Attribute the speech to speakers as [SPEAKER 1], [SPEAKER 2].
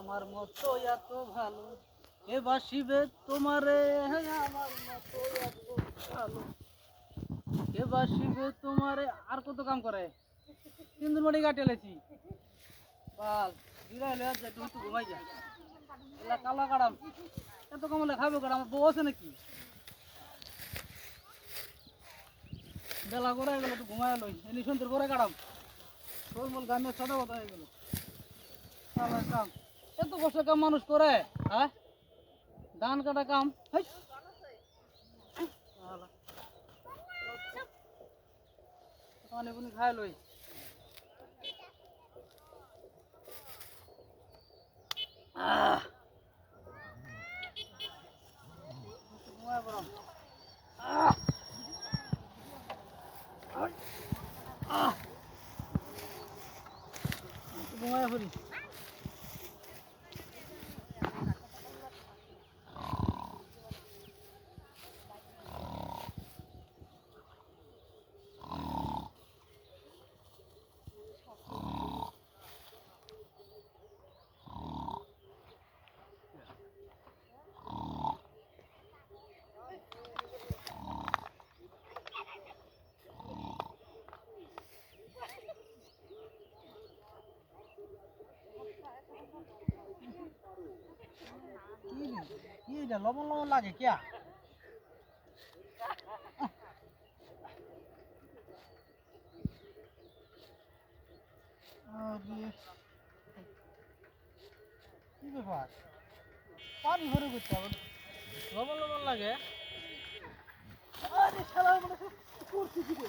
[SPEAKER 1] আমার মতো এত ভালো এ বাসিবে তোমারে, আমার মতো এত ভালো কে বাসিবে তোমারে। আর কত কাম করে, 3 দিন বাড়ি কাটেলেছি বাল বিরাই লয়ে যা, তুই তো ঘুমাই যা। এলা কালা কাটাম এত কামলে খাবে কাটা, আমার বউ আছে নাকি? বেলা করে গেল তো ঘুমায় লই, এনি সুন্দর করে কাটাম। তোর গানের সাদা কথা হয়ে গেল কাম। এত কষ্ট কাম মানুষ করে, হ্যাঁ? ধান কাটা কাম, হাই পানি পুনি খাই লই। ঘুমায় পড়াম। ঘুমায় পড়ি। কি এটা লবণ লবণ লাগে কিয়া? কি ব্যাপার, পানি ভরে করতে হবে, লবণ লবণ লাগে। আরে শালা, মানে করছি কি রে?